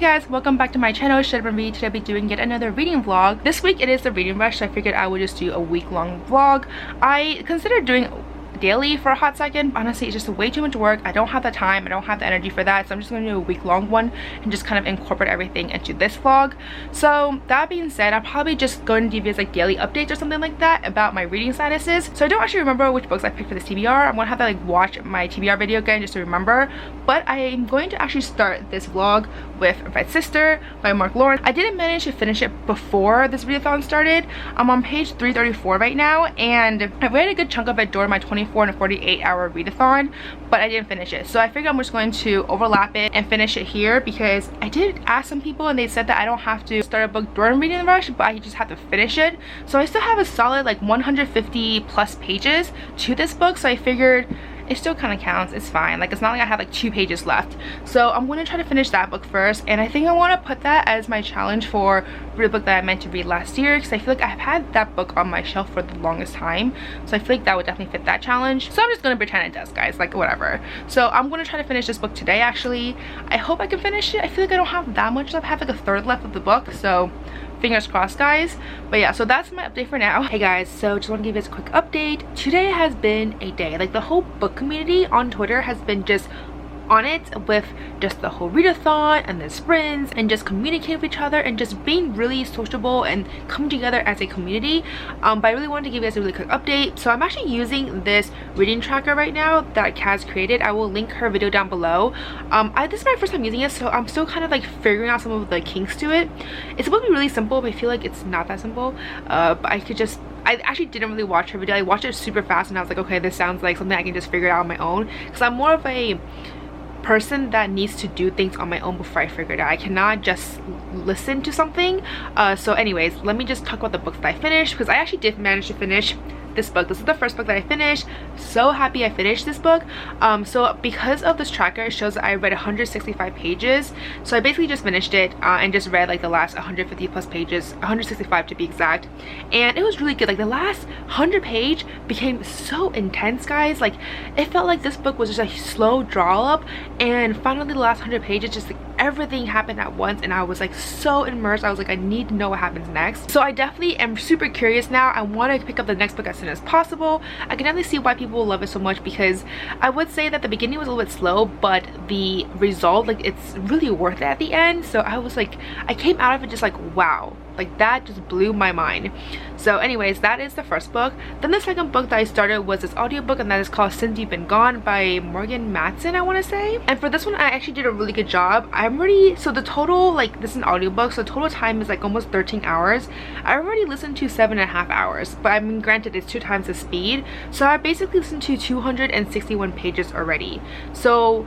guys, welcome back to my channel. Today I'll be doing yet another reading vlog. This week it is the reading rush, so I figured I would just do a week-long vlog. I considered doing daily for a hot second. Honestly, it's just way too much work. I don't have the time, I don't have the energy for that, so I'm just going to do a week-long one and just kind of incorporate everything into this vlog. So that being said, I'm probably just going to do like daily updates or something like that about my reading statuses. So I don't actually remember which books I picked for this TBR. I'm gonna have to like watch my TBR video again just to remember, but I am going to actually start this vlog with Red Sister by Mark Lawrence. I didn't manage to finish it before this readathon started. I'm on page 334 right now, and I read a good chunk of it during my 24 and 48 hour readathon, but I didn't finish it. So I figured I'm just going to overlap it and finish it here, because I did ask some people and they said that I don't have to start a book during reading the rush, but I just have to finish it. So I still have a solid like 150 plus pages to this book, so I figured it still kind of counts. It's fine. Like, it's not like I have like 2 pages left. So I'm going to try to finish that book first, and I think I want to put that as my challenge for the book that I meant to read last year, because I feel like I've had that book on my shelf for the longest time, so I feel like that would definitely fit that challenge. So I'm just going to pretend it does, guys, like whatever. So I'm going to try to finish this book today. Actually, I hope I can finish it. I feel like I don't have that much left. I have like a third left of the book, so fingers crossed, guys. But yeah, so that's my update for now. Hey guys, so just want to give you guys a quick update. Today has been a day. Like, the whole book community on Twitter has been just on it with just the whole readathon and the sprints and just communicating with each other and just being really sociable and coming together as a community. But I really wanted to give you guys a really quick update. So I'm actually using this reading tracker right now that Kaz created. I will link her video down below. This is my first time using it, so I'm still kind of like figuring out some of the kinks to it. It's supposed to be really simple, but I feel like it's not that simple. But I actually didn't really watch her video. I watched it super fast and I was like, okay, this sounds like something I can just figure it out on my own, because I'm more of a person that needs to do things on my own before I figure it out. I cannot just listen to something. So anyways, let me just talk about the books that I finished, because I actually did manage to finish this book. This is the first book that I finished. So happy I finished this book. So because of this tracker, it shows that I read 165 pages. So I basically just finished it and just read like the last 150 plus pages, 165 to be exact, and it was really good. Like, the last 100 page became so intense, guys. Like, it felt like this book was just a slow draw up, and finally the last 100 pages, just like everything happened at once, and I was like so immersed. I was like, I need to know what happens next. So I definitely am super curious now. I want to pick up the next book as soon as possible. I can definitely see why people love it so much, because I would say that the beginning was a little bit slow, but the result, like, it's really worth it at the end. So I was like, I came out of it just like, wow, like that just blew my mind. So anyways, that is the first book. Then the second book that I started was this audiobook, and that is called Since You've Been Gone by Morgan Matson, I want to say. And for this one, I actually did a really good job. So the total, like, this is an audiobook, so total time is like almost 13 hours. I already listened to 7.5 hours, but I mean, granted, it's 2 times the speed. So I basically listened to 261 pages already. So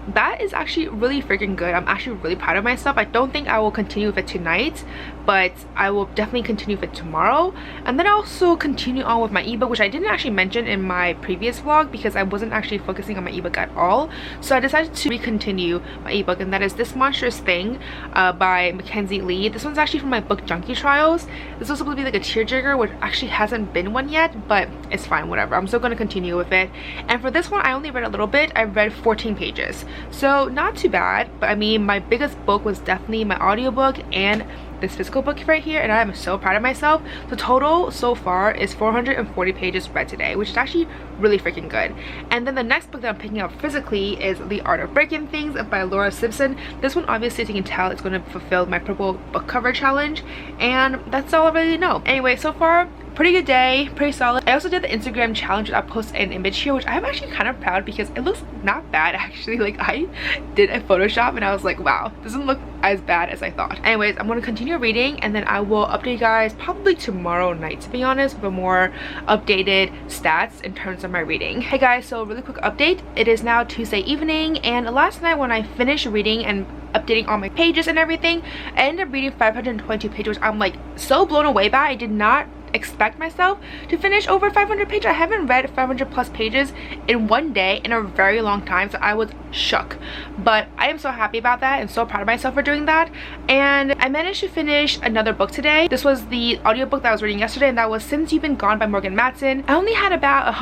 that is actually really freaking good. I'm actually really proud of myself. I don't think I will continue with it tonight, but I will definitely continue with it tomorrow, and then also continue on with my ebook, which I didn't actually mention in my previous vlog because I wasn't actually focusing on my ebook at all. So I decided to continue my ebook, and that is This Monstrous Thing by Mackenzie Lee. This one's actually from my book Junkie Trials. This was supposed to be like a tearjerker, which actually hasn't been one yet, but it's fine, whatever. I'm still going to continue with it. And for this one, I only read a little bit. I read 14 pages, so not too bad. But I mean, my biggest book was definitely my audiobook and this physical book right here, and I am so proud of myself. The total so far is 440 pages read today, which is actually really freaking good. And then the next book that I'm picking up physically is The Art of Breaking Things by Laura Simpson. This one, obviously, as you can tell, it's going to fulfill my purple book cover challenge, and that's all I really know. Anyway, so far, pretty good day, pretty solid. I also did the Instagram challenge. I posted an image here, which I'm actually kind of proud because it looks not bad actually. Like, I did a Photoshop and I was like, wow, doesn't look as bad as I thought. Anyways, I'm going to continue reading, and then I will update you guys probably tomorrow night, to be honest, with a more updated stats in terms of my reading. Hey guys, so really quick update. It is now Tuesday evening, and last night when I finished reading and updating all my pages and everything, I ended up reading 522 pages, which I'm like so blown away by. I did not expect myself to finish over 500 pages. I haven't read 500 plus pages in one day in a very long time, so I was shook. But I am so happy about that and so proud of myself for doing that. And I managed to finish another book today. This was the audiobook that I was reading yesterday, and that was Since You've Been Gone by Morgan Matson. I only had about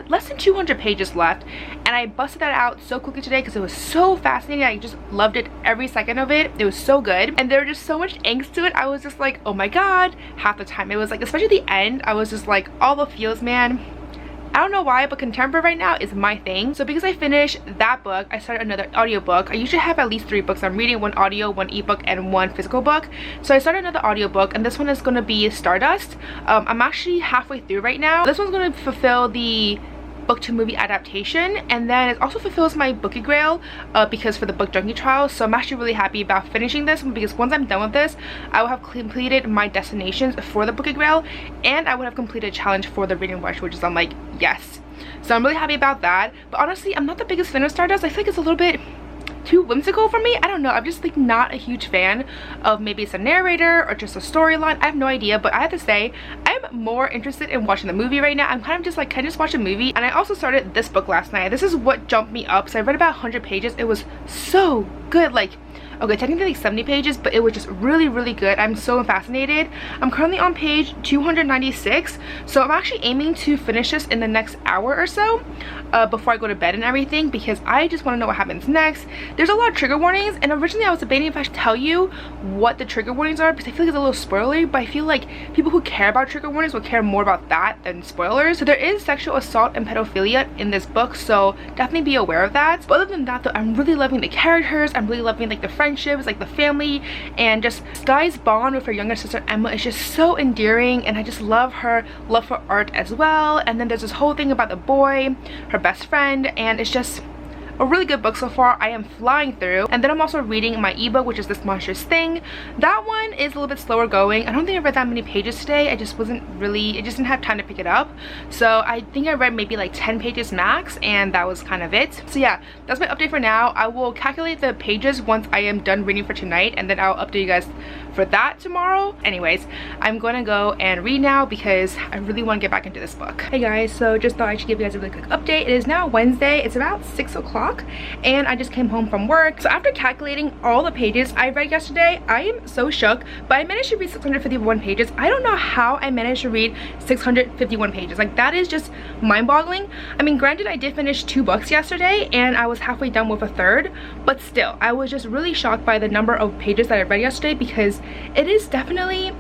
less than 200 pages left, and I busted that out so quickly today because it was so fascinating. I just loved it, every second of it. It was so good, and there was just so much angst to it. I was just like, oh my god. Half the time it was like, especially the end, I was just like, all the feels, man. I don't know why, but contemporary right now is my thing. So because I finished that book, I started another audiobook. I usually have at least 3 books I'm reading, 1 audio, 1 ebook, and 1 physical book. So I started another audiobook, and this one is going to be Stardust. I'm actually halfway through right now. This one's going to fulfill the book to movie adaptation, and then it also fulfills my Bookie Grail because for the book junkie trial. So I'm actually really happy about finishing this one, because once I'm done with this, I will have completed my destinations for the Bookie Grail, and I would have completed a challenge for the reading rush, which is, I'm like, yes. So I'm really happy about that. But honestly, I'm not the biggest fan of Stardust. I feel like it's a little bit too whimsical for me. I don't know, I'm just like not a huge fan of, maybe it's a narrator or just a storyline, I have no idea. But I have to say, I'm more interested in watching the movie right now. I'm kind of just like, can I just watch a movie? And I also started this book last night. This is what jumped me up. So I read about 100 pages. It was so good. Like, okay, technically like 70 pages, but it was just really, really good. I'm so fascinated. I'm currently on page 296, so I'm actually aiming to finish this in the next hour or so before I go to bed and everything, because I just want to know what happens next. There's a lot of trigger warnings, and originally I was debating if I should tell you what the trigger warnings are, because I feel like it's a little spoilery, but I feel like people who care about trigger warnings will care more about that than spoilers. So there is sexual assault and pedophilia in this book, so definitely be aware of that. But other than that though, I'm really loving the characters. I'm really loving like the friendships, like the family, and just Skye's bond with her younger sister Emma is just so endearing, and I just love her love for art as well. And then there's this whole thing about the boy, her best friend, and it's just a really good book so far. I am flying through. And then I'm also reading my ebook, which is This Monstrous Thing. That one is a little bit slower going. I don't think I read that many pages today. I just didn't have time to pick it up. So I think I read maybe like 10 pages max, and that was kind of it. So yeah, that's my update for now. I will calculate the pages once I am done reading for tonight, and then I'll update you guys for that tomorrow. Anyways, I'm gonna go and read now because I really want to get back into this book. Hey guys, so just thought I should give you guys a really quick update. It is now Wednesday. It's about 6 o'clock, and I just came home from work. So after calculating all the pages I read yesterday, I am so shook, but I managed to read 651 pages. I don't know how I managed to read 651 pages. Like, that is just mind-boggling. I mean, granted, I did finish 2 books yesterday, and I was halfway done with a third, but still, I was just really shocked by the number of pages that I read yesterday, because it is definitely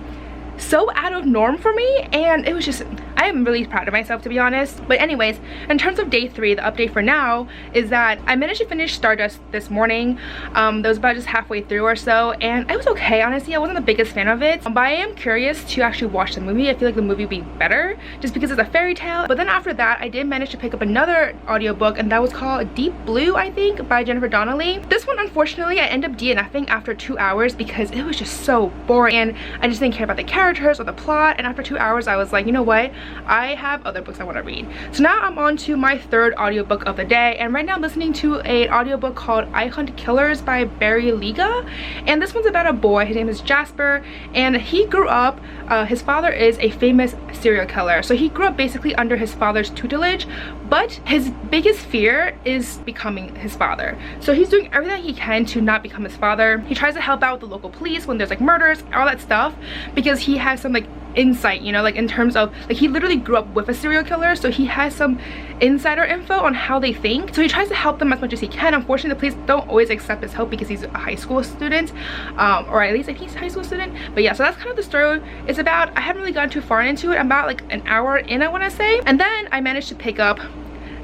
so out of norm for me, and it was just, I am really proud of myself, to be honest. But anyways, in terms of day 3, the update for now is that I managed to finish Stardust this morning. That was about just halfway through or so, and it was okay. Honestly, I wasn't the biggest fan of it, but I am curious to actually watch the movie. I feel like the movie would be better just because it's a fairy tale. But then after that, I did manage to pick up another audiobook, and that was called Deep Blue, I think, by Jennifer Donnelly. This one, unfortunately, I ended up DNFing after 2 hours because it was just so boring, and I just didn't care about the characters or the plot. And after 2 hours, I was like, you know what, I have other books I want to read. So now I'm on to my 3rd audiobook of the day, and right now I'm listening to an audiobook called I Hunt Killers by Barry Liga. And this one's about a boy. His name is Jasper, and he grew up, his father is a famous serial killer, so he grew up basically under his father's tutelage, but his biggest fear is becoming his father. So he's doing everything he can to not become his father. He tries to help out with the local police when there's like murders, all that stuff, because he has some like insight, you know, like in terms of like he literally grew up with a serial killer, so he has some insider info on how they think. So he tries to help them as much as he can. Unfortunately, the police don't always accept his help because he's a high school student, or at least I think he's a high school student. But yeah, so that's kind of the story it's about. I haven't really gone too far into it. I'm about like an hour in, I want to say. And then I managed to pick up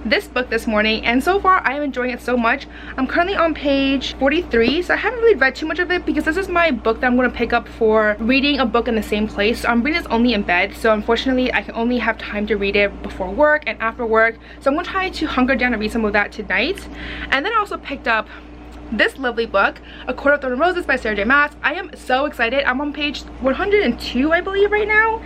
this book this morning, and so far I am enjoying it so much. I'm currently on page 43, so I haven't really read too much of it because this is my book that I'm going to pick up for reading a book in the same place. So I'm reading this only in bed, so unfortunately I can only have time to read it before work and after work. So I'm going to try to hunker down and read some of that tonight. And then I also picked up this lovely book, A Court of Thorns and Roses by Sarah J. Maas. I am so excited. I'm on page 102, I believe, right now,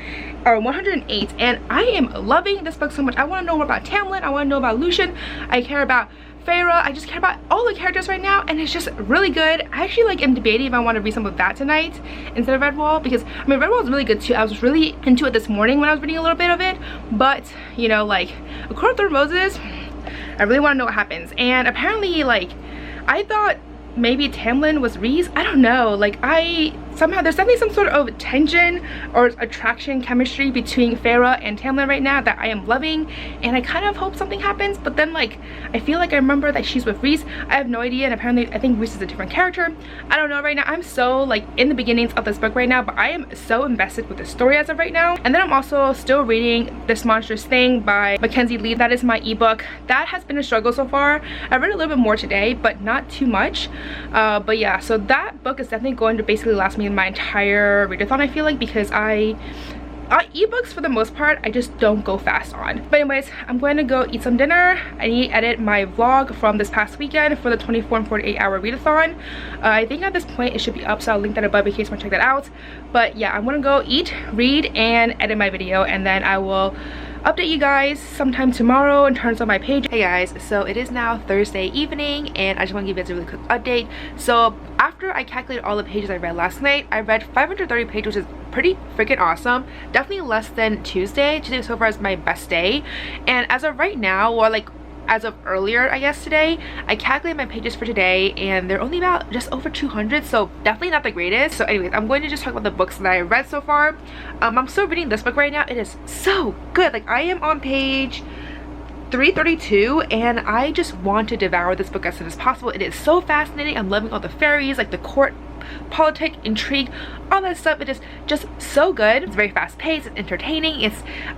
or 108, and I am loving this book so much. I want to know more about Tamlin. I want to know about Lucian. I care about Farah. I just care about all the characters right now, and it's just really good. I actually like am debating if I want to read some of that tonight instead of Redwall, because I mean Redwall is really good too. I was really into it this morning when I was reading a little bit of it, but you know, like A Court of Thorn Roses, I really want to know what happens. And apparently, like, I thought maybe Tamlin was Rhys. I don't know, like somehow there's definitely some sort of tension or attraction chemistry between Farah and Tamlin right now that I am loving, and I kind of hope something happens. But then like I feel like I remember that she's with Rhys. I have no idea, and apparently I think Rhys is a different character. I don't know right now. I'm so like in the beginnings of this book right now, but I am so invested with the story as of right now. And then I'm also still reading This Monstrous Thing by Mackenzie Lee. That is my ebook. That has been a struggle so far. I read a little bit more today, but not too much. But yeah, so that book is definitely going to basically last me my entire readathon, I feel like, because ebooks for the most part I just don't go fast on. But anyways, I'm going to go eat some dinner. I need to edit my vlog from this past weekend for the 24 and 48 hour readathon. I think at this point it should be up, so I'll link that above in case you want to check that out. But yeah, I'm gonna go eat, read, and edit my video, and then I will update you guys sometime tomorrow in terms of my page. Hey guys, so it is now Thursday evening, and I just want to give you guys a really quick update. So after I calculated all the pages I read last night, I read 530 pages, which is pretty freaking awesome. Definitely less than Tuesday. Tuesday so far is my best day, and as of right now, or like as of earlier I guess today, I calculated my pages for today and they're only about just over 200, so definitely not the greatest. So anyways, I'm going to just talk about the books that I read so far. I'm still reading this book right now. It is so good. Like I am on page 332 and I just want to devour this book as soon as possible. It is so fascinating. I'm loving all the fairies, like the court politic, intrigue, all that stuff. It is just so good. It's very fast paced, it's entertaining.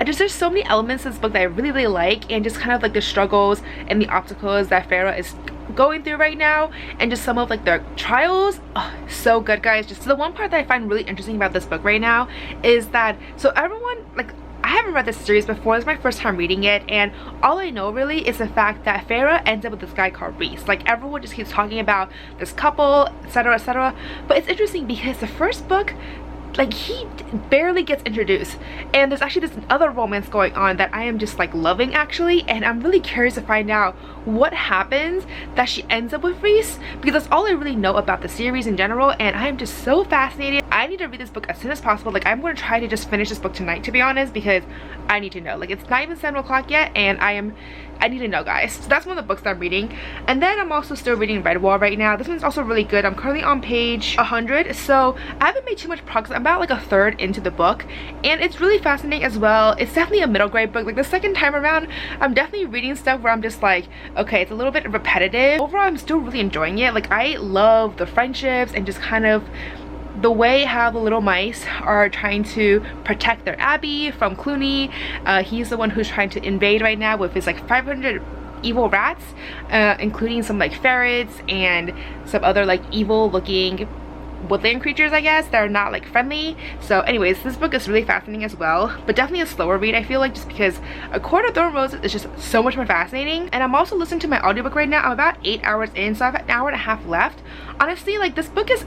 There's so many elements to this book that I really like, and just kind of like the struggles and the obstacles that Farah is going through right now, and just some of like their trials. Oh, so good, guys. Just the one part that I find really interesting about this book right now is that, so everyone, like, I haven't read this series before. This is my first time reading it, and all I know really is the fact that Farah ends up with this guy called Rhys. Like everyone just keeps talking about this couple, etc, etc. But it's interesting because the first book, like, he barely gets introduced, and there's actually this other romance going on that I am just like loving actually, and I'm really curious to find out what happens that she ends up with Rhys, because that's all I really know about the series in general, and I am just so fascinated. I need to read this book as soon as possible. Like I'm going to try to just finish this book tonight, to be honest, because I need to know. Like it's not even 7 o'clock yet, and I need to know, guys. So that's one of the books that I'm reading. And then I'm also still reading Redwall right now. This one's also really good. I'm currently on page 100, so I haven't made too much progress. I'm about like a third into the book, and it's really fascinating as well. It's definitely a middle grade book. Like the second time around, I'm definitely reading stuff where I'm just like, okay, it's a little bit repetitive. Overall, I'm still really enjoying it. Like I love the friendships and just kind of the way how the little mice are trying to protect their abbey from Clooney. He's the one who's trying to invade right now with his like 500 evil rats, including some like ferrets and some other like evil looking woodland creatures, I guess, that are not like friendly. So anyways, this book is really fascinating as well, but definitely a slower read, I feel like, just because A Court of Thorn Roses is just so much more fascinating. And I'm also listening to my audiobook right now. I'm about 8 hours in, so I have an hour and a half left. Honestly, like this book is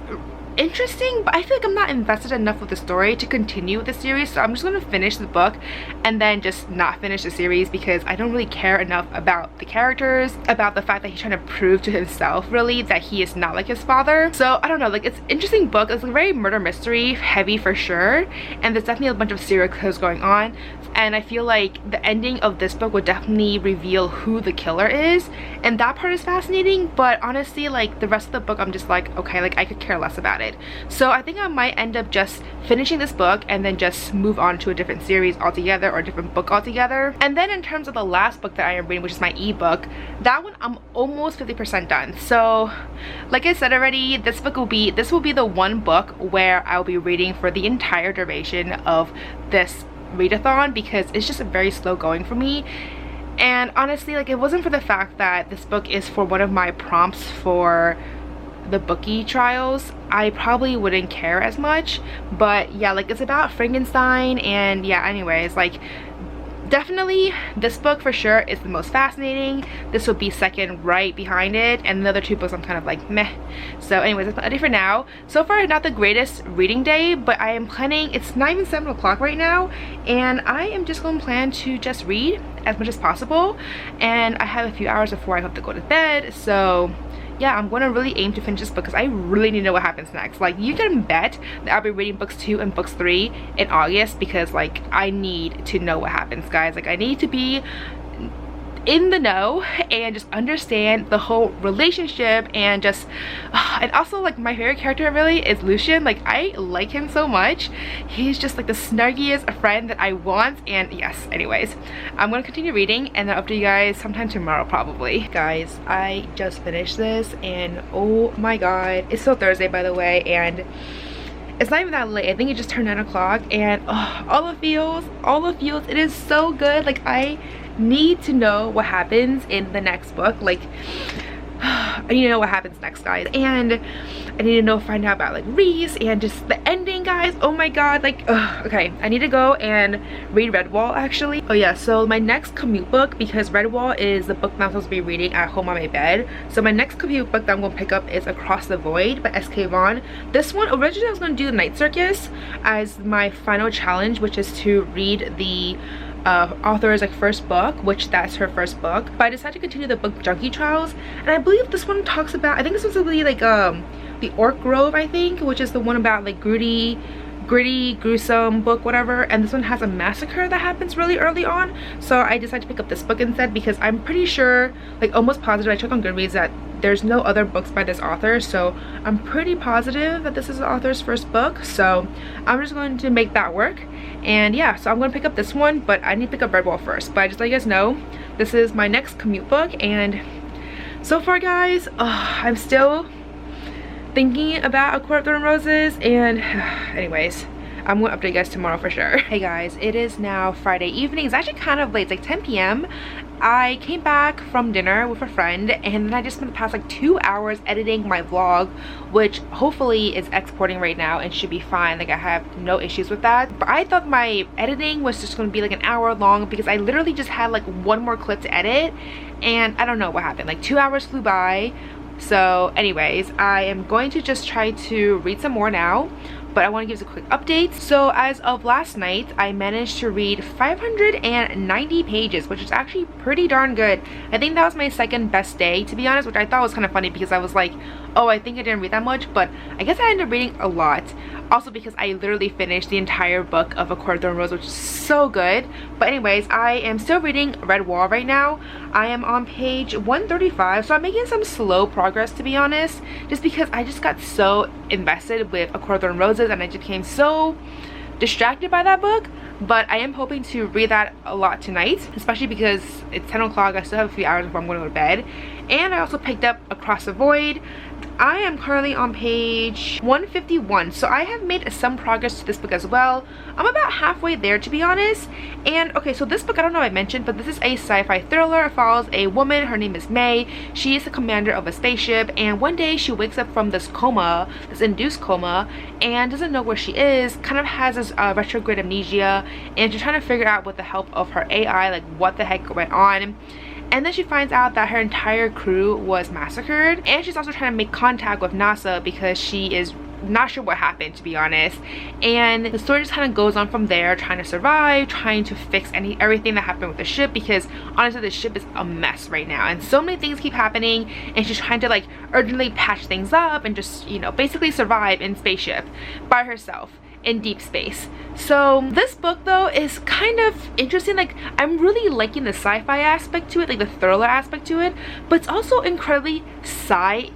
interesting, but I feel like I'm not invested enough with the story to continue with the series, so I'm just going to finish the book and then just not finish the series, because I don't really care enough about the characters, about the fact that he's trying to prove to himself really that he is not like his father. So I don't know, like it's an interesting book. It's a very murder mystery heavy for sure, and there's definitely a bunch of serial killers going on, and I feel like the ending of this book would definitely reveal who the killer is, and that part is fascinating. But honestly, like the rest of the book, I'm just like, okay, like I could care less about it. So I think I might end up just finishing this book and then just move on to a different series altogether, or a different book altogether. And then in terms of the last book that I am reading, which is my ebook, that one I'm almost 50% done. So like I said already, this will be the one book where I'll be reading for the entire duration of this readathon, because it's just very slow going for me. And honestly, like it wasn't for the fact that this book is for one of my prompts for the bookie trials, I probably wouldn't care as much. But yeah, like it's about Frankenstein, and yeah, anyways, like definitely this book for sure is the most fascinating. This will be second right behind it, and the other two books I'm kind of like meh. So anyways, that's about it for now. So far, not the greatest reading day, but I am planning, it's not even 7 o'clock right now, and I am just going to plan to just read as much as possible, and I have a few hours before I have to go to bed. So yeah, I'm going to really aim to finish this book because I really need to know what happens next. Like, you can bet that I'll be reading books 2 and books 3 in August, because like I need to know what happens, guys. Like, I need to be in the know and just understand the whole relationship, and just and also like my favorite character really is Lucian. Like, I like him so much. He's just like the snuggiest friend that I want. And yes, anyways, I'm gonna continue reading, and then I'll update you guys sometime tomorrow probably. Guys, I just finished this, and oh my god, it's still Thursday by the way, and it's not even that late. I think it just turned 9 o'clock, and all the feels, it is so good. Like, I need to know what happens in the next book. Like, I need to know what happens next, guys, and I need to find out about like Reese and just the ending, guys. Oh my god, like okay, I need to go and read Redwall actually. Oh yeah, so my next commute book, because Redwall is the book that I'm supposed to be reading at home on my bed, so my next commute book that I'm gonna pick up is Across the Void by S.K. Vaughn. This one, originally I was gonna do The Night Circus as my final challenge, which is to read the author's like first book, which that's her first book, but I decided to continue the book Junkie Trials, and I believe this one talks about, I think this one's really like the Orc Grove, I think, which is the one about like gritty, gruesome book, whatever, and this one has a massacre that happens really early on. So I decided to pick up this book instead, because I'm pretty sure, like almost positive, I checked on Goodreads that there's no other books by this author, so I'm pretty positive that this is the author's first book. So I'm just going to make that work, and yeah, so I'm going to pick up this one, but I need to pick up Redwall first. But I just let you guys know this is my next commute book, and so far guys, I'm still thinking about A Court of Thorns and Roses, and anyways, I'm gonna update you guys tomorrow for sure. Hey guys, it is now Friday evening. It's actually kind of late, it's like 10 p.m. I came back from dinner with a friend, and then I just spent the past like 2 hours editing my vlog, which hopefully is exporting right now and should be fine. Like, I have no issues with that. But I thought my editing was just going to be like an hour long, because I literally just had like one more clip to edit, and I don't know what happened. Like 2 hours flew by. So anyways, I am going to just try to read some more now, but I want to give you a quick update. So as of last night, I managed to read 590 pages, which is actually pretty darn good. I think that was my second best day, to be honest, which I thought was kind of funny, because I was like, oh, I think I didn't read that much, but I guess I ended up reading a lot. Also because I literally finished the entire book of A Court of Thorns and Roses, which is so good. But anyways, I am still reading Redwall right now. I am on page 135, so I'm making some slow progress, to be honest, just because I just got so invested with A Court of Thorns and Roses, and I just became so distracted by that book. But I am hoping to read that a lot tonight, especially because it's 10 o'clock. I still have a few hours before I'm going to go to bed. And I also picked up Across the Void. I am currently on page 151, so I have made some progress to this book as well. I'm about halfway there, to be honest. And okay, so this book, I don't know if I mentioned, but this is a sci-fi thriller. It follows a woman. Her name is May. She is the commander of a spaceship, and one day she wakes up from this coma, this induced coma, and doesn't know where she is, kind of has this retrograde amnesia, and she's trying to figure out with the help of her AI, like what the heck went on. And then she finds out that her entire crew was massacred, and she's also trying to make contact with NASA because she is not sure what happened, to be honest. And the story just kind of goes on from there, trying to survive, trying to fix everything that happened with the ship, because honestly the ship is a mess right now and so many things keep happening, and she's trying to like urgently patch things up and just, you know, basically survive in spaceship by herself in deep space. So this book though is kind of interesting. Like, I'm really liking the sci-fi aspect to it, like the thriller aspect to it, but it's also incredibly sci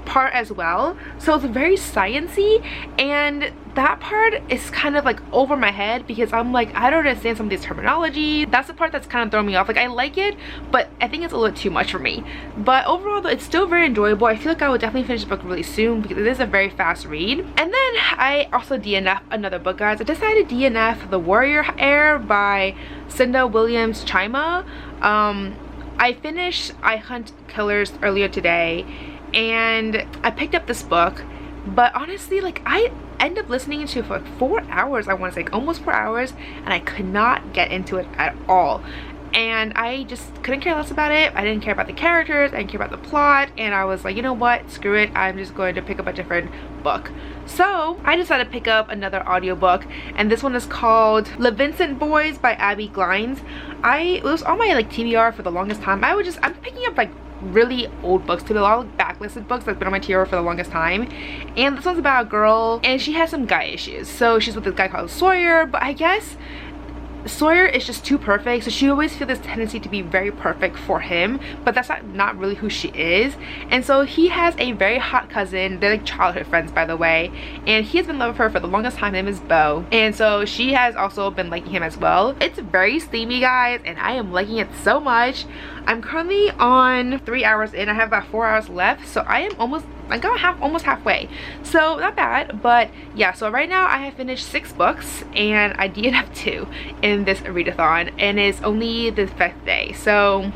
part as well. So it's very sciencey, and that part is kind of like over my head, because I'm like, I don't understand some of this terminology. That's the part that's kind of throwing me off. Like, I like it, but I think it's a little too much for me. But overall though, it's still very enjoyable. I feel like I will definitely finish the book really soon, because it is a very fast read. And then I also DNF another book, guys. I decided to DNF The Warrior Heir by Cinda Williams Chima. I finished I Hunt Killers earlier today, and I picked up this book, but honestly, like, I end up listening to it for like 4 hours, I want to say, like almost 4 hours, and I could not get into it at all. And I just couldn't care less about it. I didn't care about the characters, I didn't care about the plot, and I was like, you know what, screw it, I'm just going to pick up a different book. So I decided to pick up another audiobook, and this one is called The Vincent Boys by Abby Glines. It was on my like TBR for the longest time. I'm picking up like really old books to a lot of backlisted books that's been on my TBR for the longest time, and this one's about a girl and she has some guy issues. So she's with this guy called Sawyer, but I guess Sawyer is just too perfect, so she always feels this tendency to be very perfect for him, but that's not really who she is. And so he has a very hot cousin, they're like childhood friends by the way, and he has been in love with her for the longest time. His name is Bo, and so she has also been liking him as well. It's very steamy, guys, and I am liking it so much. I'm currently on 3 hours in. I have about 4 hours left, so I am almost halfway, so not bad. But yeah, so right now I have finished 6 books and I DNF'd 2 in this readathon, and it's only the 5th day, so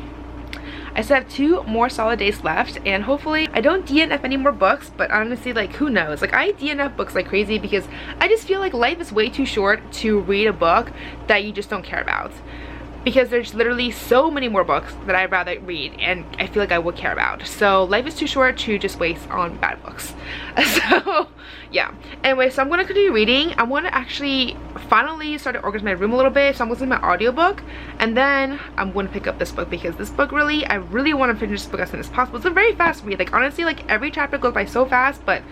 I still have 2 more solid days left, and hopefully I don't DNF any more books. But honestly, like, who knows, like, I DNF books like crazy because I just feel like life is way too short to read a book that you just don't care about, because there's literally so many more books that I'd rather read and I feel like I would care about. So life is too short to just waste on bad books. So yeah, anyway, so I'm gonna continue reading. I want to actually finally start to organize my room a little bit, so I'm listening to my audiobook, and then I'm going to pick up this book, because this book I really want to finish this book as soon as possible. It's a very fast read, like honestly, like every chapter goes by so fast, but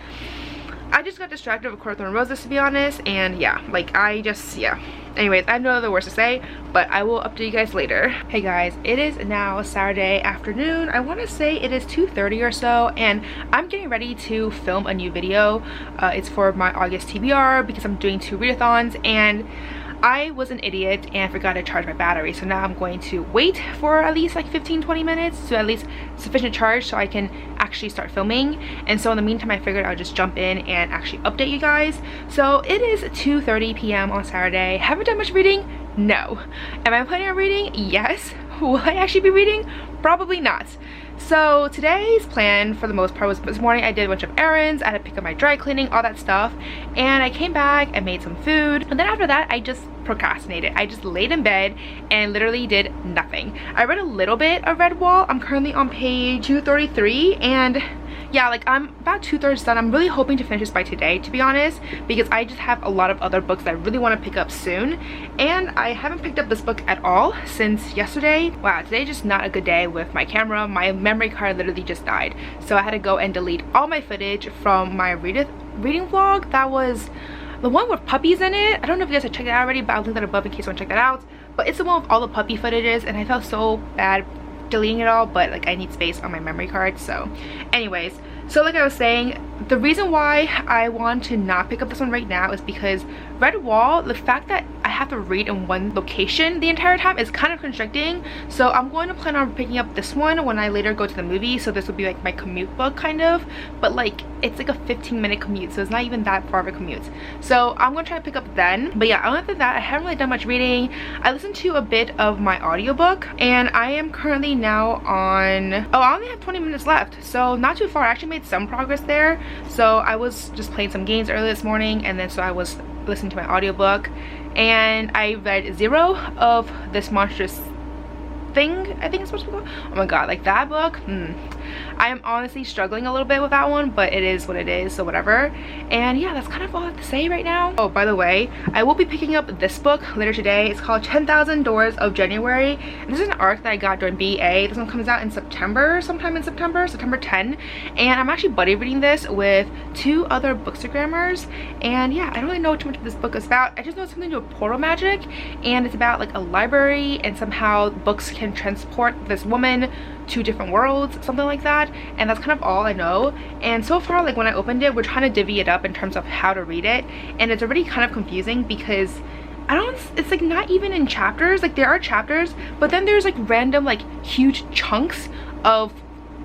I just got distracted with Court of Thorn Roses, to be honest, and yeah, like yeah. Anyways, I have no other words to say, but I will update you guys later. Hey guys, it is now Saturday afternoon. I want to say it is 2:30 or so, and I'm getting ready to film a new video. It's for my August TBR because I'm doing 2 readathons, and I was an idiot and forgot to charge my battery, so now I'm going to wait for at least like 15-20 minutes to at least sufficient charge so I can actually start filming. And so in the meantime, I figured I'll just jump in and actually update you guys. So it is 2:30 p.m. on Saturday. Haven't done much reading? No. Am I planning on reading? Yes. Will I actually be reading? Probably not. So today's plan for the most part was, this morning I did a bunch of errands, I had to pick up my dry cleaning, all that stuff, and I came back and made some food, and then after that I just procrastinated. I just laid in bed and literally did nothing. I read a little bit of Redwall. I'm currently on page 233, and yeah, like I'm about 2/3 done. I'm really hoping to finish this by today, to be honest, because I just have a lot of other books that I really want to pick up soon, and I haven't picked up this book at all since yesterday. Wow, today's just not a good day with my camera. My memory card literally just died, so I had to go and delete all my footage from my reading vlog. That was the one with puppies in it. I don't know if you guys have checked it out already, but I'll link that above in case you want to check that out. But it's the one with all the puppy footages, and I felt so bad deleting it all, but like I need space on my memory card. So anyways, so like I was saying, the reason why I want to not pick up this one right now is because Redwall, the fact that I have to read in one location the entire time is kind of constricting. So I'm going to plan on picking up this one when I later go to the movie, so this will be like my commute book kind of, but like it's like a 15-minute commute, so it's not even that far of a commute. So I'm gonna try to pick up then. But yeah, other than that, I haven't really done much reading. I listened to a bit of my audiobook, and I am currently now on, oh, I only have 20 minutes left, so not too far. I actually made some progress there. So I was just playing some games early this morning, and then so I was listening to my audiobook, and I read 0 of This Monstrous Thing, I think it's supposed to be called. Oh my god, like that book, I am honestly struggling a little bit with that one, but it is what it is, so whatever. And yeah, that's kind of all I have to say right now. Oh, by the way, I will be picking up this book later today. It's called 10,000 Doors of January, and this is an arc that I got during BA. This one comes out in September, sometime in September 10, and I'm actually buddy reading this with 2 other bookstagrammers. And yeah, I don't really know too much of this book is about. I just know it's something to do with portal magic, and it's about like a library, and somehow books can transport this woman to different worlds, something like that, and that's kind of all I know. And so far, like when I opened it, we're trying to divvy it up in terms of how to read it, and it's already kind of confusing because it's like not even in chapters. Like there are chapters, but then there's like random like huge chunks of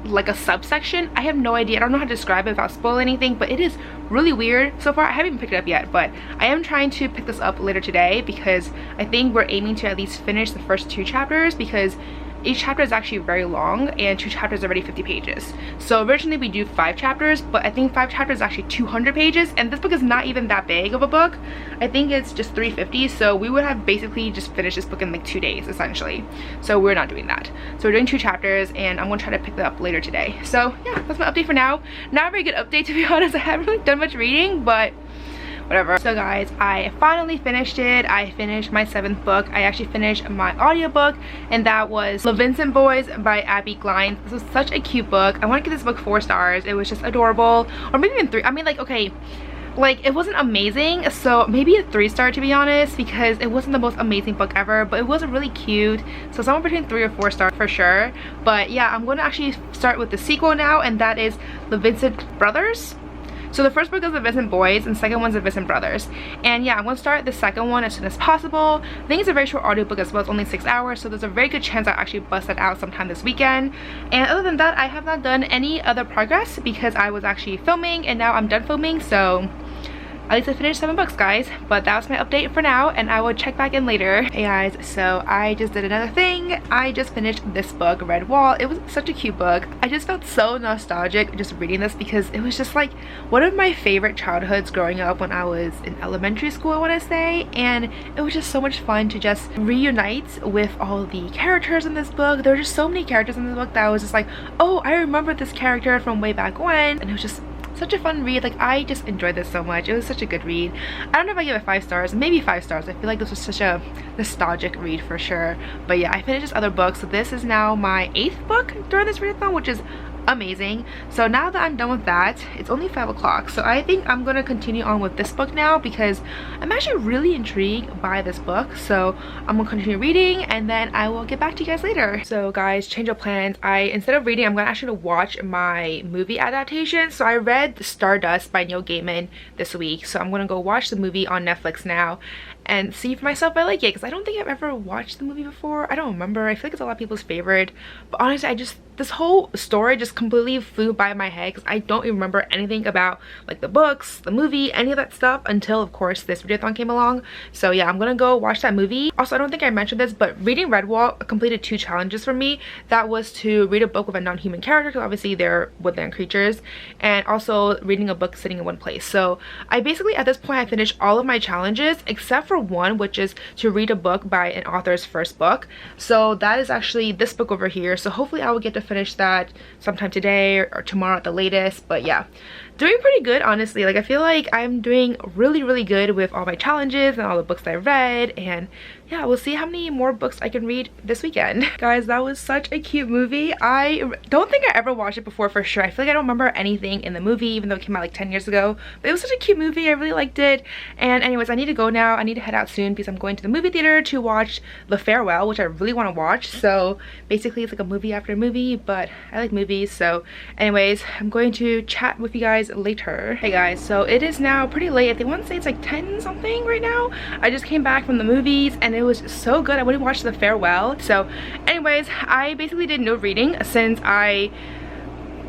like a subsection. I have no idea. I don't know how to describe it without spoiling anything, but it is really weird so far. I haven't even picked it up yet, but I am trying to pick this up later today because I think we're aiming to at least finish the first 2 chapters, because each chapter is actually very long, and 2 chapters are already 50 pages. So originally we do 5 chapters, but I think 5 chapters is actually 200 pages, and this book is not even that big of a book. I think it's just 350, so we would have basically just finished this book in like 2 days essentially. So we're not doing that. So we're doing 2 chapters, and I'm gonna try to pick that up later today. So yeah, that's my update for now. Not a very good update, to be honest. I haven't really done much reading, but whatever. So guys, I finally finished it. I finished my 7th book. I actually finished my audiobook, and that was The Vincent Boys by Abby Glines. This was such a cute book. I want to give this book 4 stars. It was just adorable, or maybe even 3. I mean, like, okay, like, it wasn't amazing, so maybe a 3-star to be honest, because it wasn't the most amazing book ever, but it was really cute. So somewhere between 3 or 4 stars for sure. But yeah, I'm going to actually start with the sequel now, and that is The Vincent Brothers. So the first book is The Vincent Boys, and the second one's The Vincent Brothers. And yeah, I'm going to start the second one as soon as possible. I think it's a very short audiobook as well. It's only 6 hours, so there's a very good chance I'll actually bust it out sometime this weekend. And other than that, I have not done any other progress because I was actually filming, and now I'm done filming, so at least I finished 7 books, guys. But that was my update for now, and I will check back in later. Hey guys, so I just did another thing. I just finished this book, Red Wall. It was such a cute book. I just felt so nostalgic just reading this because it was just like one of my favorite childhoods growing up when I was in elementary school, I want to say. And it was just so much fun to just reunite with all the characters in this book. There were just so many characters in this book that I was just like, oh, I remember this character from way back when. And it was just such a fun read. Like, I just enjoyed this so much. It was such a good read. I don't know if I give it 5 stars, maybe 5 stars. I feel like this was such a nostalgic read for sure. But yeah, I finished this other book, so this is now my 8th book during this readathon, which is amazing. So now that I'm done with that, it's only 5 o'clock, so I think I'm gonna continue on with this book now because I'm actually really intrigued by this book. So I'm gonna continue reading, and then I will get back to you guys later. So guys, change of plans. Instead of reading, I'm gonna actually watch my movie adaptation. So I read Stardust by Neil Gaiman this week, so I'm gonna go watch the movie on Netflix now and see for myself if I like it, because I don't think I've ever watched the movie before. I don't remember. I feel like it's a lot of people's favorite, but honestly, this whole story just completely flew by my head because I don't even remember anything about like the books, the movie, any of that stuff until of course this readathon came along. So yeah, I'm gonna go watch that movie. Also, I don't think I mentioned this, but reading Redwall completed 2 challenges for me. That was to read a book with a non-human character, because obviously they're woodland creatures, and also reading a book sitting in one place. So I basically, at this point, I finished all of my challenges except for one, which is to read a book by an author's first book. So that is actually this book over here. So hopefully I will get to finish that sometime today or tomorrow at the latest. But yeah, doing pretty good, honestly. Like, I feel like I'm doing really good with all my challenges and all the books that I read, and yeah, we'll see how many more books I can read this weekend. Guys, that was such a cute movie. I don't think I ever watched it before for sure. I feel like I don't remember anything in the movie, even though it came out like 10 years ago, but it was such a cute movie. I really liked it. And anyways, I need to go now. I need to head out soon because I'm going to the movie theater to watch The Farewell, which I really want to watch. So basically it's like a movie after a movie, but I like movies. So anyways, I'm going to chat with you guys later. Hey guys, so it is now pretty late. I want to say it's like 10 something right now. I just came back from the movies and it was so good. I went and watched The Farewell. So anyways, I basically did no reading since I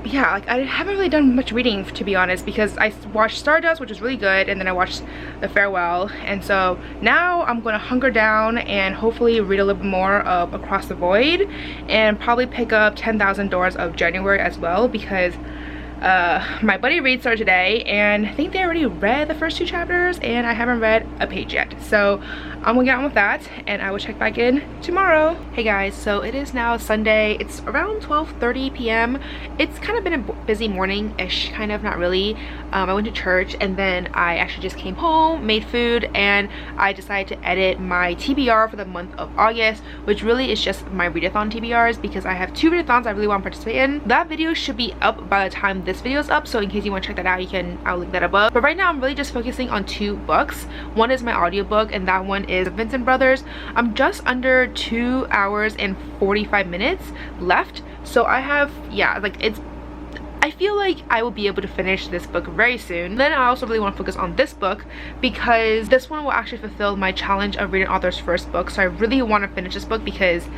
haven't really done much reading, to be honest, because I watched Stardust, which was really good, and then I watched The Farewell. And so now I'm gonna hunker down and hopefully read a little bit more of Across the Void, and probably pick up 10,000 Doors of January as well, because my buddy reads started today, and I think they already read the first 2 chapters and I haven't read a page yet. So I'm gonna get on with that, and I will check back in tomorrow. Hey guys, so it is now Sunday. It's around 12:30 p.m. It's kind of been a busy morning-ish, kind of, not really. I went to church, and then I actually just came home, made food, and I decided to edit my TBR for the month of August, which really is just my readathon TBRs, because I have 2 readathons I really want to participate in. That video should be up by the time this video is up, so in case you want to check that out, I'll link that above. But right now I'm really just focusing on 2 books. One is my audiobook, and that one is Vincent Brothers. I'm just under 2 hours and 45 minutes left, so I have, yeah, like, I feel like I will be able to finish this book very soon. Then I also really want to focus on this book because this one will actually fulfill my challenge of reading an author's first book. So I really want to finish this book because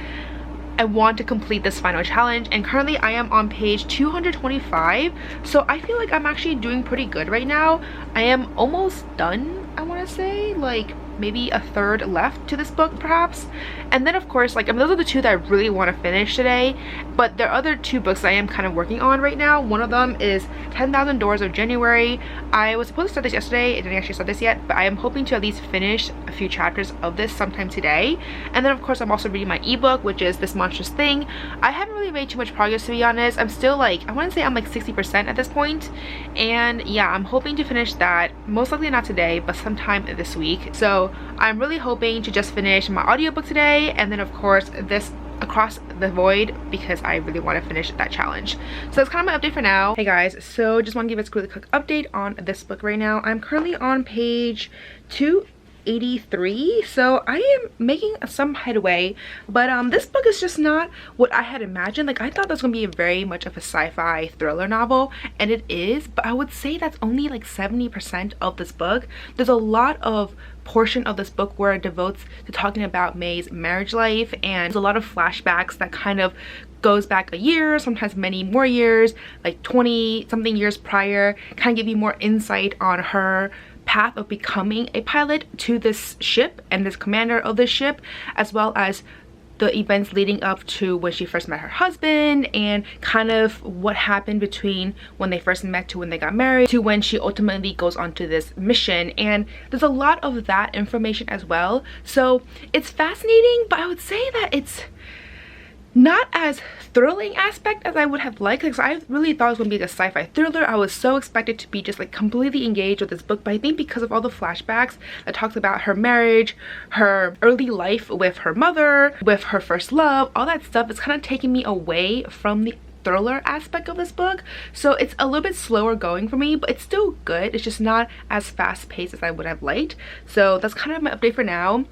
I want to complete this final challenge, and currently I am on page 225, so I feel like I'm actually doing pretty good right now. I am almost done, I want to say, like maybe a third left to this book perhaps. And then of course, like, I mean, those are the two that I really want to finish today, but there are other two books I am kind of working on right now. One of them is 10,000 Doors of January. I was supposed to start this yesterday. I didn't actually start this yet, but I am hoping to at least finish a few chapters of this sometime today. And then of course I'm also reading my ebook, which is This Monstrous Thing. I haven't really made too much progress, to be honest. I'm still like, I want to say I'm like 60% at this point, and yeah, I'm hoping to finish that most likely not today, but sometime this week. So I'm really hoping to just finish my audiobook today, and then of course this Across the Void, because I really want to finish that challenge. So that's kind of my update for now. Hey guys, so just want to give us a really quick update on this book right now. I'm currently on page 283, so I am making some headway, but this book is just not what I had imagined. Like, I thought that was gonna be very much of a sci-fi thriller novel, and it is, but I would say that's only like 70% of this book. There's a lot of portion of this book where it devotes to talking about May's marriage life, and there's a lot of flashbacks that kind of goes back a year, sometimes many more years, like 20 something years prior, kind of give you more insight on her path of becoming a pilot to this ship and this commander of this ship, as well as the events leading up to when she first met her husband, and kind of what happened between when they first met to when they got married to when she ultimately goes on to this mission. And there's a lot of that information as well, so it's fascinating, but I would say that it's not as thrilling aspect as I would have liked, because I really thought it was going to be like a sci-fi thriller. I was so expected to be just like completely engaged with this book, but I think because of all the flashbacks that talks about her marriage, her early life with her mother, with her first love, all that stuff, it's kind of taking me away from the thriller aspect of this book. So it's a little bit slower going for me, but it's still good. It's just not as fast paced as I would have liked. So that's kind of my update for now.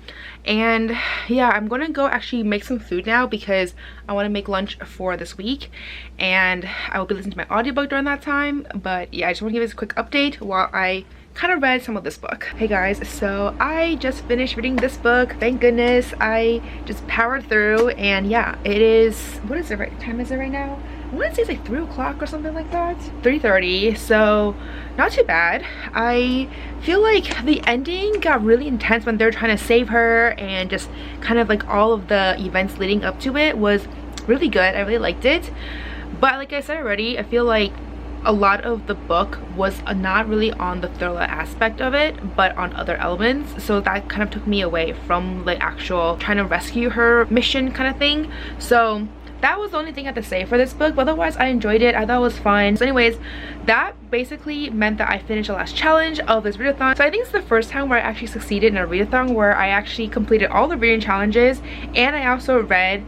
And yeah, I'm gonna go actually make some food now because I want to make lunch for this week, and I will be listening to my audiobook during that time. But yeah, I just want to give this a quick update while I kind of read some of this book. Hey guys, so I just finished reading this book. Thank goodness. I just powered through, and yeah, it is, what is the right time is it right now? I want to say it's like 3 o'clock or something like that. 3:30, so not too bad. I feel like the ending got really intense when they're trying to save her, and just kind of like all of the events leading up to it was really good. I really liked it. But like I said already, I feel like a lot of the book was not really on the thriller aspect of it, but on other elements. So that kind of took me away from the actual trying to rescue her mission kind of thing. So that was the only thing I had to say for this book, but otherwise I enjoyed it. I thought it was fun. So anyways, that basically meant that I finished the last challenge of this readathon. So I think it's the first time where I actually succeeded in a readathon, where I actually completed all the reading challenges, and I also read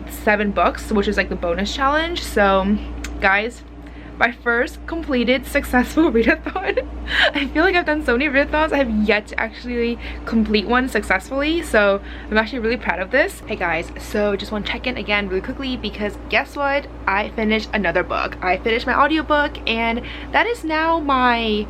7 books, which is like the bonus challenge. So guys, my first completed successful readathon. I feel like I've done so many readathons, I have yet to actually complete one successfully, so I'm actually really proud of this. Hey guys, so just want to check in again really quickly, because guess what? I finished another book. I finished my audiobook, and that is now my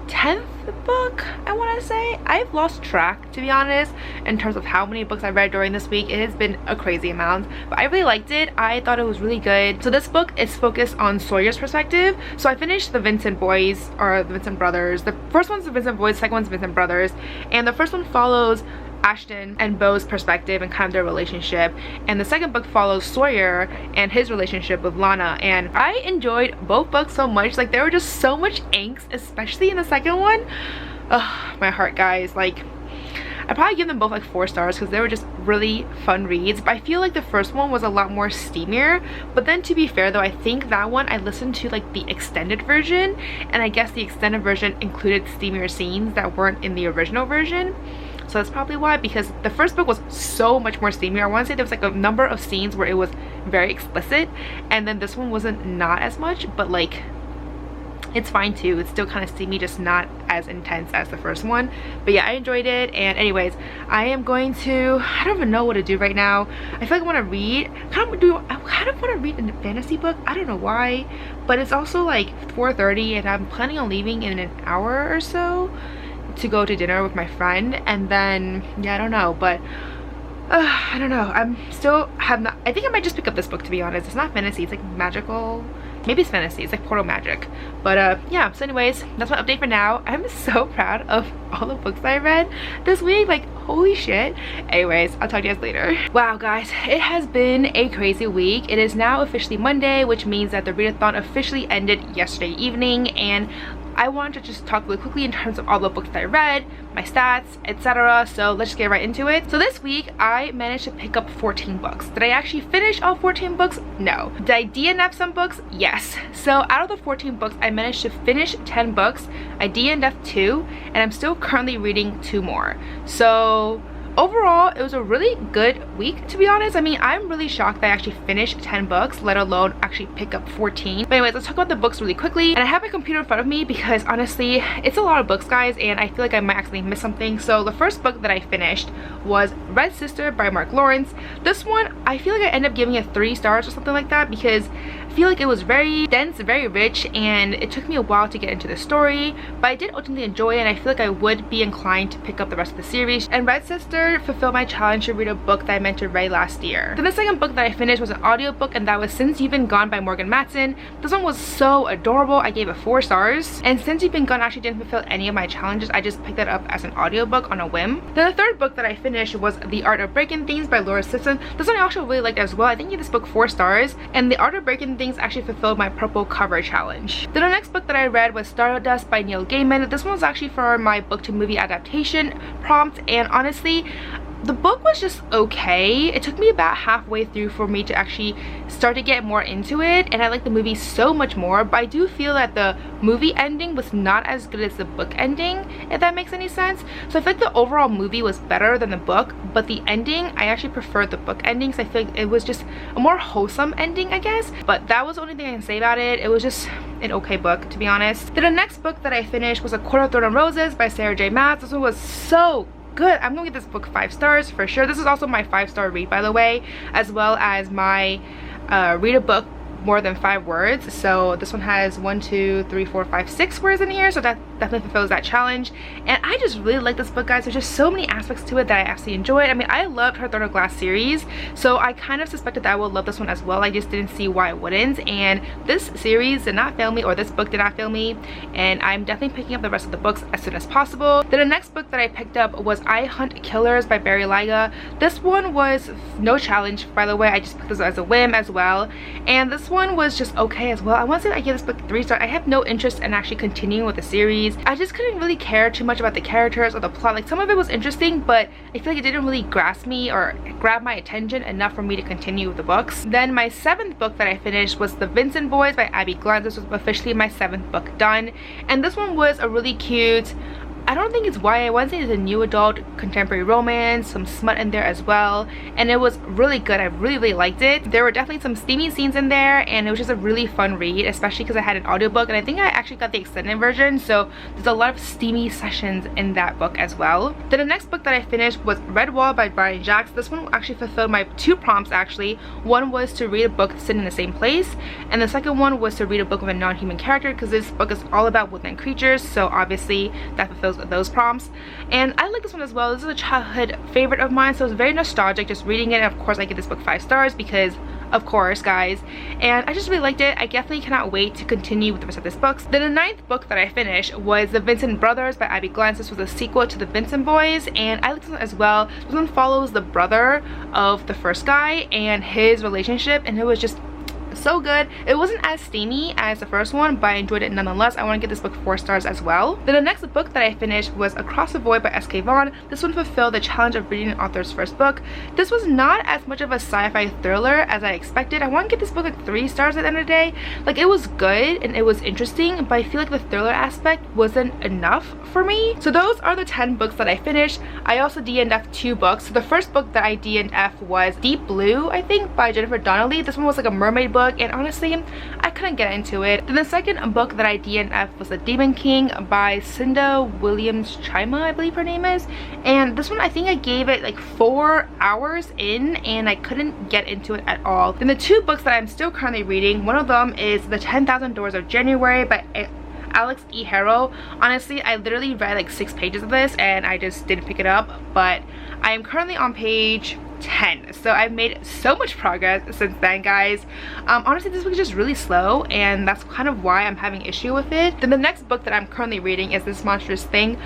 10th book, I want to say. I've lost track, to be honest, in terms of how many books I read during this week. It has been a crazy amount, but I really liked it. I thought it was really good. So this book is focused on Sawyer's perspective. So I finished the Vincent boys, or the Vincent brothers. The first one's the Vincent boys, the second one's Vincent brothers, and the first one follows Ashton and Beau's perspective and kind of their relationship, and the second book follows Sawyer and his relationship with Lana. And I enjoyed both books so much. Like, there were just so much angst, especially in the second one. Ugh, my heart, guys. Like, I probably give them both like 4 stars because they were just really fun reads. But I feel like the first one was a lot more steamier. But then, to be fair though, I think that one I listened to like the extended version, and I guess the extended version included steamier scenes that weren't in the original version. So that's probably why, because the first book was so much more steamier. I want to say there was like a number of scenes where it was very explicit, and then this one wasn't, not as much, but like it's fine too. It's still kind of steamy, just not as intense as the first one. But yeah, I enjoyed it. And anyways, I am going to, I don't even know what to do right now. I feel like I want to read, I kind of want to read a fantasy book. I don't know why, but it's also like 4:30, and I'm planning on leaving in an hour or so to go to dinner with my friend. And then yeah, I don't know, but I don't know. I'm still have not, I think I might just pick up this book, to be honest. It's not fantasy, it's like magical Maybe it's fantasy, it's like portal magic. But yeah, so anyways, that's my update for now. I'm so proud of all the books that I read this week. Like, holy shit. Anyways, I'll talk to you guys later. Wow guys, it has been a crazy week. It is now officially Monday, which means that the readathon officially ended yesterday evening, and I wanted to just talk really quickly in terms of all the books that I read, my stats, etc. So let's just get right into it. So this week I managed to pick up 14 books. Did I actually finish all 14 books? No. Did I DNF some books? Yes. So out of the 14 books, I managed to finish 10 books. I DNF'd 2, and I'm still currently reading 2 more. So overall, it was a really good week, to be honest. I mean, I'm really shocked that I actually finished 10 books, let alone actually pick up 14. But anyways, let's talk about the books really quickly. And I have my computer in front of me because honestly, it's a lot of books, guys, and I feel like I might accidentally miss something. So the first book that I finished was Red Sister by Mark Lawrence. This one, I feel like I ended up giving it 3 stars or something like that because I feel like it was very dense, very rich, and it took me a while to get into the story, but I did ultimately enjoy it, and I feel like I would be inclined to pick up the rest of the series. And Red Sister fulfilled my challenge to read a book that I meant to write last year. Then the second book that I finished was an audiobook, and that was Since You've Been Gone by Morgan Matson. This one was so adorable. I gave it 4 stars. And Since You've Been Gone actually didn't fulfill any of my challenges. I just picked that up as an audiobook on a whim. Then the third book that I finished was The Art of Breaking Things by Laura Sisson. This one I also really liked as well. I think I gave this book 4 stars, and The Art of Breaking Things actually fulfilled my purple cover challenge. Then the next book that I read was Stardust by Neil Gaiman. This one was actually for my book to movie adaptation prompt, and honestly, the book was just okay. It took me about halfway through for me to actually start to get more into it, and I like the movie so much more, but I do feel that the movie ending was not as good as the book ending, if that makes any sense. So I feel like the overall movie was better than the book, but the ending, I actually preferred the book ending because I feel like it was just a more wholesome ending, I guess. But that was the only thing I can say about it. It was just an okay book, to be honest. Then the next book that I finished was A Court of Thorn and Roses by Sarah J Maas. This one was so good. I'm gonna give this book 5 stars for sure. This is also my 5-star read, by the way, as well as my read a book more than 5 words. So this one has 1, 2, 3, 4, 5, 6 words in here, so that definitely fulfills that challenge. And I just really like this book, guys. There's just so many aspects to it that I absolutely enjoyed. I mean, I loved her Throne of Glass series, so I kind of suspected that I would love this one as well. I just didn't see why I wouldn't, and this series did not fail me, or this book did not fail me, and I'm definitely picking up the rest of the books as soon as possible. Then the next book that I picked up was I Hunt Killers by Barry Lyga. This one was no challenge, by the way. I just picked this as a whim as well, and this one was just okay as well. I want to say that I gave this book 3 stars. I have no interest in actually continuing with the series. I just couldn't really care too much about the characters or the plot. Like, some of it was interesting, but I feel like it didn't really grasp me or grab my attention enough for me to continue with the books. Then my 7th book that I finished was The Vincent Boys by Abby Glenn. This was officially my 7th book done, and this one was a really cute, I don't think it's YA, I want to say it's a new adult contemporary romance, some smut in there as well, and it was really good. I really liked it. There were definitely some steamy scenes in there, and it was just a really fun read, especially because I had an audiobook, and I think I actually got the extended version, so there's a lot of steamy sessions in that book as well. Then the next book that I finished was Red Wall by Brian Jacques. This one actually fulfilled my 2 prompts actually. One was to read a book sitting in the same place, and the second one was to read a book of a non-human character, because this book is all about woodland creatures, so obviously that fulfills those prompts. And I like this one as well. This is a childhood favorite of mine, so it's very nostalgic just reading it. And of course I give this book 5 stars because of course, guys, and I just really liked it. I definitely cannot wait to continue with the rest of this books. Then the 9th book that I finished was The Vincent Brothers by Abby Glenn. This was a sequel to The Vincent Boys, and I liked this one as well. This one follows the brother of the first guy and his relationship, and it was just so good. It wasn't as steamy as the first one, but I enjoyed it nonetheless. I want to give this book 4 stars as well. Then the next book that I finished was Across the Void by S.K. Vaughan. This one fulfilled the challenge of reading an author's first book. This was not as much of a sci-fi thriller as I expected. I want to give this book like 3 stars at the end of the day. Like, it was good and it was interesting, but I feel like the thriller aspect wasn't enough for me. So those are the 10 books that I finished. I also DNF'd 2 books. So the first book that I DNF'd was Deep Blue, I think, by Jennifer Donnelly. This one was like a mermaid book, and honestly I couldn't get into it. Then the second book that I DNF'd was The Demon King by Cinda Williams Chima, I believe her name is, and this one I think I gave it like 4 hours in and I couldn't get into it at all. Then the 2 books that I'm still currently reading, one of them is The 10,000 Doors of January by Alex E. Harrow. Honestly, I literally read like 6 pages of this and I just didn't pick it up, but I am currently on page 10. So I've made so much progress since then, guys. Honestly, this book is just really slow, and that's kind of why I'm having issue with it. Then the next book that I'm currently reading is This Monstrous Thing.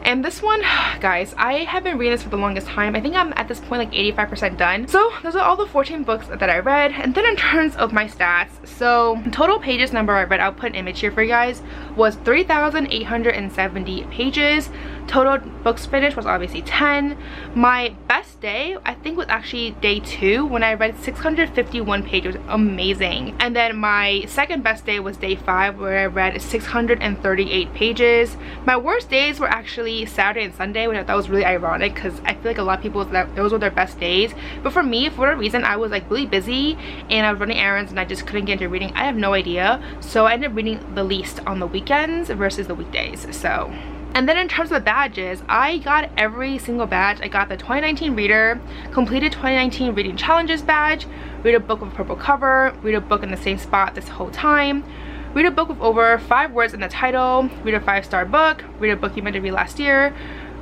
And this one, guys, I have been reading this for the longest time. I think I'm at this point like 85% done. So those are all the 14 books that I read. And then in terms of my stats, so total pages number I read, I'll put an image here for you guys, was 3,870 pages. Total books finished was obviously 10. My best day, I think, was actually day 2 when I read 651 pages. Amazing. And then my second best day was day 5 where I read 638 pages. My worst days were actually Saturday and Sunday, which I thought was really ironic because I feel like a lot of people, those were their best days. But for me, for whatever reason, I was like really busy and I was running errands and I just couldn't get into reading. I have no idea. So I ended up reading the least on the weekends versus the weekdays. So. And then in terms of the badges, I got every single badge. I got the 2019 Reader, completed 2019 Reading Challenges badge, read a book with a purple cover, read a book in the same spot this whole time, read a book with over 5 words in the title, read a 5-star book, read a book you meant to read last year,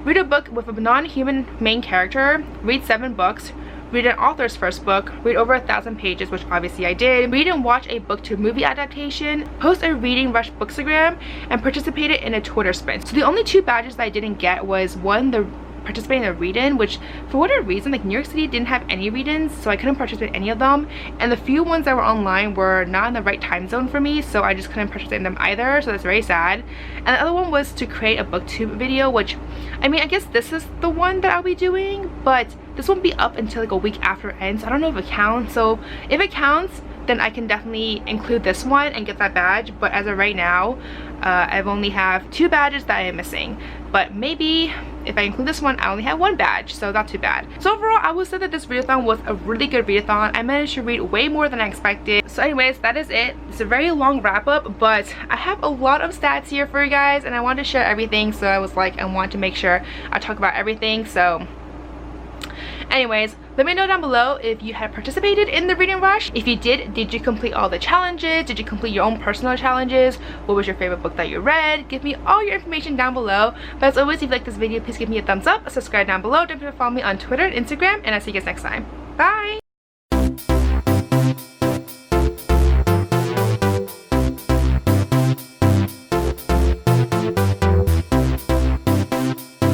read a book with a non-human main character, read 7 books, read an author's first book, read over 1,000 pages, which obviously I did, read and watch a book to movie adaptation, post a Reading Rush bookstagram, and participated in a Twitter sprint. So the only 2 badges that I didn't get was one, the participating in a read-in, which for whatever reason, like New York City didn't have any read-ins, so I couldn't participate in any of them, and the few ones that were online were not in the right time zone for me, so I just couldn't participate in them either, so that's very sad. And the other one was to create a booktube video, which, I mean, I guess this is the one that I'll be doing, but this won't be up until like a week after it ends. I don't know if it counts, so if it counts, then I can definitely include this one and get that badge. But as of right now, I've only have 2 badges that I am missing. But maybe if I include this one, I only have 1 badge, so not too bad. So overall, I would say that this readathon was a really good readathon. I managed to read way more than I expected. So anyways, that is it. It's a very long wrap up, but I have a lot of stats here for you guys and I wanted to share everything, so I was like, I want to make sure I talk about everything. So anyways, let me know down below if you had participated in the Reading Rush. If you did you complete all the challenges? Did you complete your own personal challenges? What was your favorite book that you read? Give me all your information down below. But as always, if you like this video, please give me a thumbs up, subscribe down below, don't forget to follow me on Twitter and Instagram, and I'll see you guys next time. Bye!